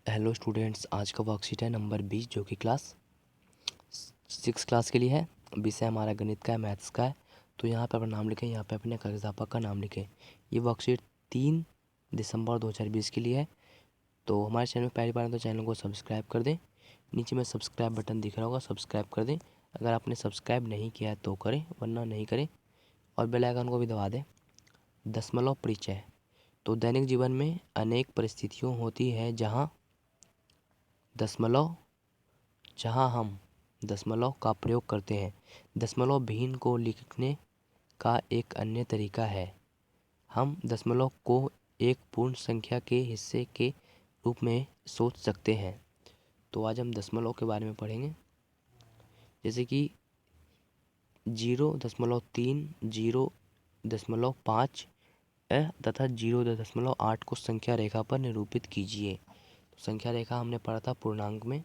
Hello students, आज का worksheet है नंबर 20 जो कि क्लास 6 क्लास के लिए है। विषय हमारा गणित का है, मैथ्स का है। तो यहाँ पे अपना नाम लिखें, यहाँ पे अपने अध्यापक का नाम लिखें। ये वर्कशीट 3 दिसंबर 2020 के लिए है। तो हमारे चैनल में पहली बार है तो चैनल को सब्सक्राइब कर दें। नीचे में सब्सक्राइब बटन दिख रहा होगा, सब्सक्राइब कर दें। अगर आपने सब्सक्राइब नहीं किया है तो करें, वरना नहीं करें। और बेल आइकन को भी दबा दें। दशमलव परिचय। तो दैनिक जीवन में अनेक परिस्थितियों होती है जहाँ हम दशमलव का प्रयोग करते हैं। दशमलव भिन्न को लिखने का एक अन्य तरीका है। हम दशमलव को एक पूर्ण संख्या के हिस्से के रूप में सोच सकते हैं। तो आज हम दशमलव के बारे में पढ़ेंगे, जैसे कि 0.3, 0.5 तथा 0.8 को संख्या रेखा पर निरूपित कीजिए। तो संख्या रेखा हमने पढ़ा था पूर्णांक में।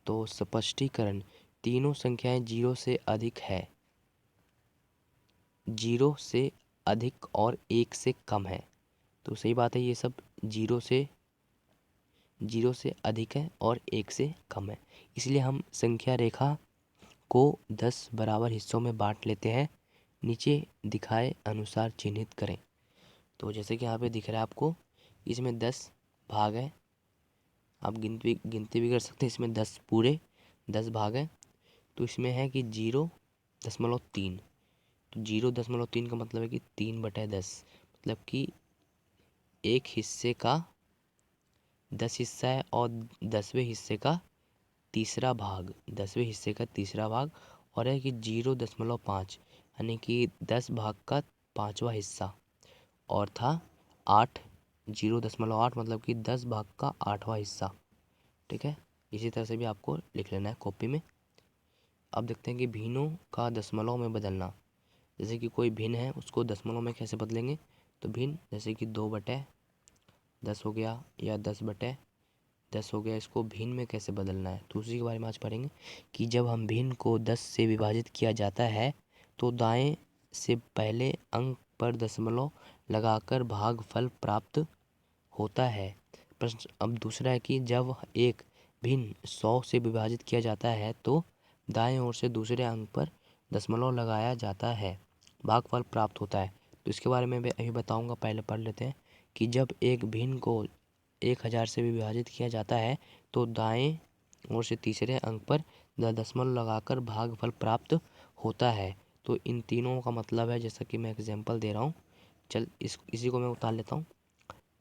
तो स्पष्टीकरण, तीनों संख्याएं 0 से अधिक है, 0 से अधिक और 1 से कम है। तो सही बात है, ये सब 0 से अधिक है और 1 से कम है। इसलिए हम संख्या रेखा को 10 बराबर हिस्सों में बांट लेते हैं। नीचे दिखाए अनुसार चिन्हित करें। तो जैसे कि यहाँ पे दिख रहा है आपको, इसमें 10 भाग है। आप गिनती भी कर सकते हैं। इसमें 10 भाग है। तो इसमें है कि 0.3। तो 0.3 का मतलब है कि 3/10, मतलब कि एक हिस्से का 10 हिस्सा है और 10वें हिस्से का तीसरा भाग, 10वें हिस्से का तीसरा भाग। और है कि 0.5, यानी कि 10 भाग का 5वां हिस्सा। और था 8, 0.8 मतलब कि 10 भाग का 8वां हिस्सा। ठीक है, इसी तरह से भी आपको लिख लेना है कॉपी में। अब देखते हैं कि भिन्नों का दशमलव में बदलना। जैसे कि कोई भिन्न है, उसको दशमलव में कैसे बदलेंगे। तो भिन्न जैसे कि 2/10 हो गया, या 10/10 हो गया, इसको भिन्न में कैसे बदलना है तो उसी के बारे में आज पढ़ेंगे। कि जब हम भिन्न को 10 से विभाजित किया जाता है तो दाएं से पहले अंक पर दशमलव लगाकर भागफल प्राप्त होता है। प्रश्न अब दूसरा है कि जब एक भिन्न 100 से विभाजित किया जाता है तो दाएं ओर से दूसरे अंक पर दशमलव लगाया जाता है, भागफल प्राप्त होता है। तो इसके बारे में मैं अभी बताऊंगा, पहले पढ़ लेते हैं। कि जब एक भिन्न को 1000 से विभाजित किया जाता है तो दाएं ओर से तीसरे अंक पर दशमलव लगाकर भागफल प्राप्त होता है। तो इन तीनों का मतलब है, जैसा कि मैं एग्जाम्पल दे रहा हूँ। इसी को मैं उतार लेता हूँ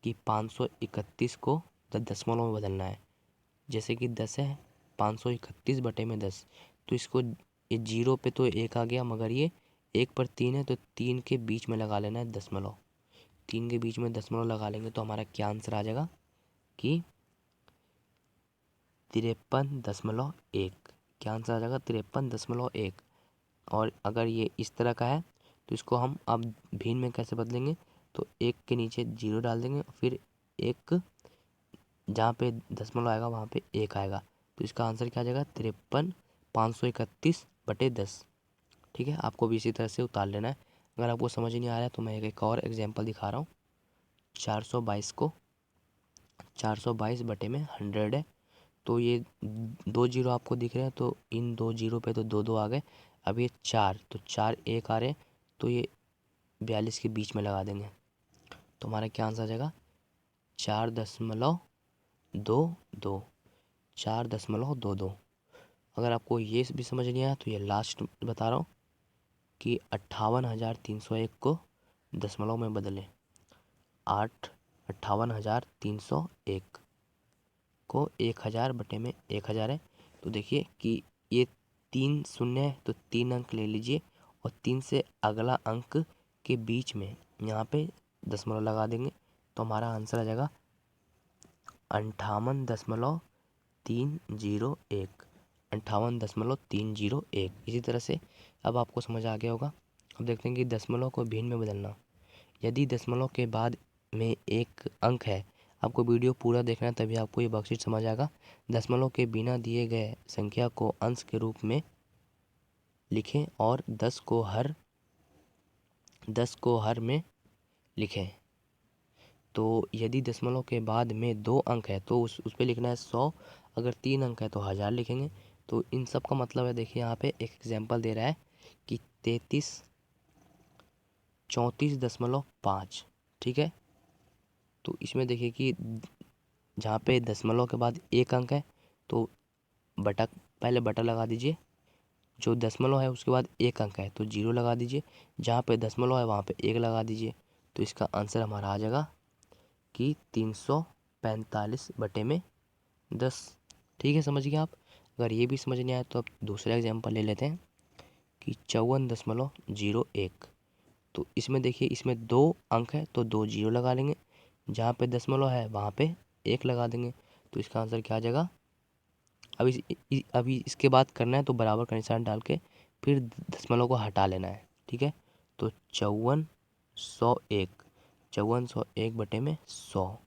कि 531 को दशमलव में बदलना है। जैसे कि 10 है, 531/10। तो इसको ये 0 पे तो 1 आ गया, मगर ये 1 पर 3 है, तो 3 के बीच में लगा लेना है दशमलव। 3 के बीच में दशमलव लगा लेंगे तो हमारा क्या आंसर आ जाएगा कि 53.1। क्या आंसर आ जाएगा? 53.1। और अगर ये इस तरह का है तो इसको हम अब भिन्न में कैसे बदलेंगे। तो 1 के नीचे 0 डाल देंगे, फिर एक जहाँ पे दशमलव आएगा वहाँ पे 1 आएगा। तो इसका आंसर क्या आ जाएगा? 53,531/10। ठीक है, आपको भी इसी तरह से उतार लेना है। अगर आपको समझ नहीं आ रहा है तो मैं एक और एग्जांपल दिखा रहा हूँ। 422 को 422/100 है। तो ये 2 जीरो आपको दिख रहे हैं, तो इन 2 जीरो पे तो 2 आ गए। अब ये 4, तो 4 1 आ रहे हैं, तो ये 42 के बीच में लगा देंगे। तो हमारा क्या आंसर आ जाएगा? 4.22, 4.22। अगर आपको ये भी समझ नहीं आया तो ये लास्ट बता रहा हूँ कि 58,301 को दशमलव में बदलें। 58,301 को 1000/1000 है। तो देखिए कि ये 3 शून्य है, तो 3 अंक ले लीजिए और 3 से अगला अंक के बीच में यहाँ पे दशमलव लगा देंगे। तो हमारा आंसर आ जाएगा 58.301। 58.301। इसी तरह से अब आपको समझ आ गया होगा। अब देखते हैं कि दशमलव को भिन्न में बदलना। यदि दशमलव के बाद में एक अंक है, आपको वीडियो पूरा देखना है तभी आपको ये वर्कशीट समझ आएगा। दशमलव के बिना दिए गए संख्या को अंश के रूप में लिखें और 10 को हर में लिखें। तो यदि दशमलव के बाद में 2 अंक है तो उस पे लिखना है 100, अगर 3 अंक है तो 1000 लिखेंगे। तो इन सब का मतलब है, देखिए यहाँ पे एक एग्जाम्पल दे रहा है कि 3334.5, ठीक है। तो इसमें देखिए कि जहाँ पे दशमलव के बाद 1 अंक है तो पहले बटा लगा दीजिए। जो दशमलव है उसके बाद 1 अंक है तो 0 लगा दीजिए। जहाँ पे दशमलव है वहाँ पे 1 लगा दीजिए। तो इसका आंसर हमारा आ जाएगा कि 345/10। ठीक है, समझ गए आप। अगर ये भी समझ नहीं आया तो अब दूसरा एग्जाम्पल ले लेते हैं कि 54.01। तो इसमें देखिए, इसमें 2 अंक है तो 2 0 लगा लेंगे। जहाँ पे दशमलव है वहाँ पे 1 लगा देंगे। तो इसका आंसर क्या आ जाएगा। अभी इसके बाद करना है तो बराबर का निशान डाल के फिर दशमलव को हटा लेना है, ठीक है। तो 5401/100,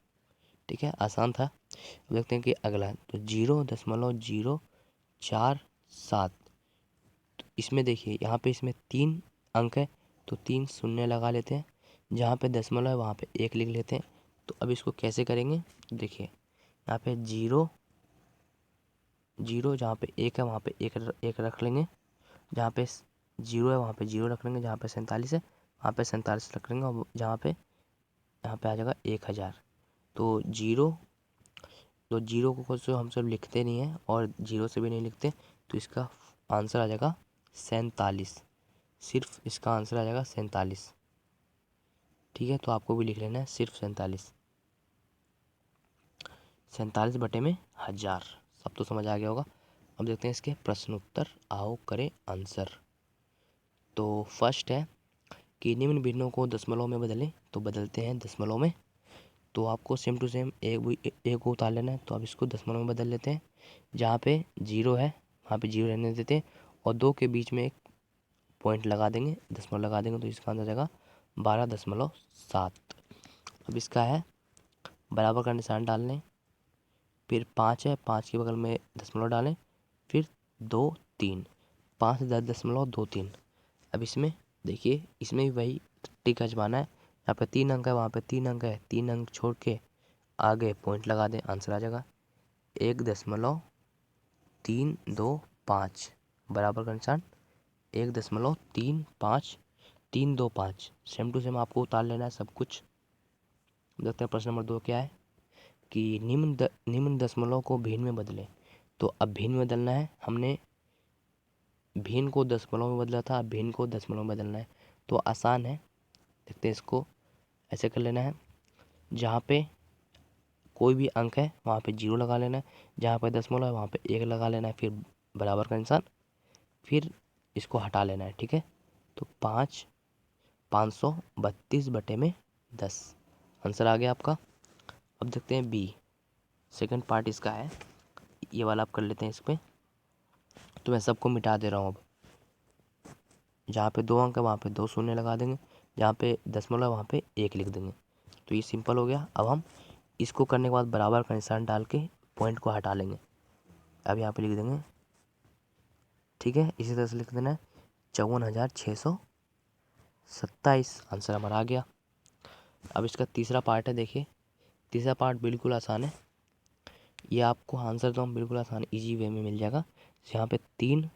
ठीक है, आसान था। अब देखते हैं कि अगला, तो 0.047। तो इसमें देखिए यहाँ पे इसमें 3 अंक है तो 3 शून्य लगा लेते हैं। जहाँ पे दशमलव है वहाँ पे 1 लिख लेते हैं। तो अब इसको कैसे करेंगे, देखिए यहाँ पे 0 0, जहाँ पे 1 है वहाँ पे 1 रख लेंगे। जहाँ पे 0 है वहाँ पे 0 रख लेंगे। जहाँ पे 47 है वहाँ पे 47 रख लेंगे। और जहाँ पे यहाँ पे आ जाएगा 1000। तो जीरो को जो हम सब लिखते नहीं हैं और 0 से भी नहीं लिखते, तो इसका आंसर आ जाएगा 47। सिर्फ इसका आंसर आ जाएगा 47, ठीक है। तो आपको भी लिख लेना है सिर्फ 47। 47/1000। सब तो समझ आ गया होगा। अब देखते हैं इसके प्रश्न उत्तर, आओ करें आंसर। तो फर्स्ट है कि निम्न भिन्नों को दशमलव में बदलें। तो बदलते हैं दशमलव में। तो आपको सेम टू सेम एक को उतार लेना है। तो अब इसको दशमलव में बदल लेते हैं। जहाँ पे 0 है वहाँ पे 0 रहने देते हैं और 2 के बीच में एक पॉइंट लगा देंगे, दशमलव लगा देंगे। तो इसका आंसर जाएगा 12.7। अब इसका है बराबर का निशान डाल लें। फिर 5 है, 5 के बगल में दशमलव डालें। फिर 2 3, 5.23। अब इसमें देखिए, इसमें भी वही टिक आजमाना है। यहाँ पे 3 अंक है वहाँ पे 3 अंक है, 3 अंक छोड़ के आगे पॉइंट लगा दें, आंसर आ जाएगा 1.325। बराबर का निशान 1.35325। सेम टू सेम आपको उतार लेना है सब कुछ। देखते हैं प्रश्न नंबर 2 क्या है कि निम्न दशमलव को भिन्न में बदलें। तो अब भिन्न में बदलना है, हमने भिन्न को दशमलव में बदला था, अब भिन्न को दशमलव में बदलना है। तो आसान है, देखते हैं इसको। ऐसे कर लेना है, जहाँ पे कोई भी अंक है वहाँ पे 0 लगा लेना है। जहाँ पे दशमलव है वहाँ पे 1 लगा लेना है। फिर बराबर का निशान, फिर इसको हटा लेना है, ठीक है। तो 532/10 आंसर आ गया आपका। अब देखते हैं बी, सेकंड पार्ट इसका है। ये वाला आप कर लेते हैं इस पर। तो मैं सबको मिटा दे रहा हूँ अब। जहाँ पे 2 अंक है वहाँ पे 2 शून्य लगा देंगे। जहाँ पे दशमलव है वहाँ पे 1 लिख देंगे। तो ये सिंपल हो गया। अब हम इसको करने के बाद बराबर का निशान डाल के पॉइंट को हटा लेंगे। अब यहाँ पे लिख देंगे, ठीक है। इसी तरह से लिख देना है 54,627। आंसर हमारा आ गया। अब इसका तीसरा पार्ट है, देखिए तीसरा पार्ट बिल्कुल आसान है। ये आपको आंसर तो हम बिल्कुल आसान इजी वे में मिल जाएगा। यहाँ पे 3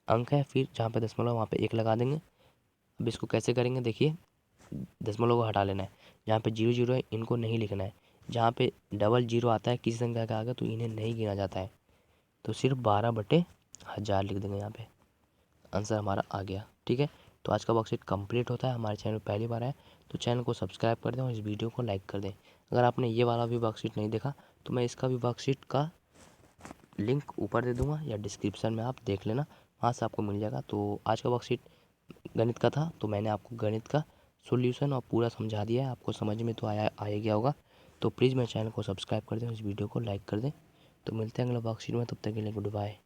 अंक है, फिर जहाँ पे दशमलव वहाँ पे 1 लगा देंगे। अब इसको कैसे करेंगे, देखिए दशमलव को हटा लेना है। जहाँ पे 0 0 है इनको नहीं लिखना है। जहाँ पे डबल 0 आता है किसी संख्या के आगे तो इन्हें नहीं गिना जाता है। तो सिर्फ 12/1000 लिख देंगे यहाँ पे। आंसर हमारा आ गया, ठीक है। तो आज का वर्कशीट कंप्लीट होता है। हमारे चैनल पर पहली बार आए तो चैनल को सब्सक्राइब कर दें और इस वीडियो को लाइक कर दें। अगर आपने ये वाला भी वर्कशीट नहीं देखा तो मैं इसका भी वर्कशीट का लिंक ऊपर दे दूँगा या डिस्क्रिप्शन में, आप देख लेना, वहाँ से आपको मिल जाएगा। तो आज का वर्कशीट गणित का था, तो मैंने आपको गणित का सॉल्यूशन और पूरा समझा दिया है। आपको समझ में तो आ गया होगा। तो प्लीज़ मेरे चैनल को सब्सक्राइब कर दें, इस वीडियो को लाइक कर दें। तो मिलते हैं अगला वर्कशीट में, तब तक के लिए गुड बाय।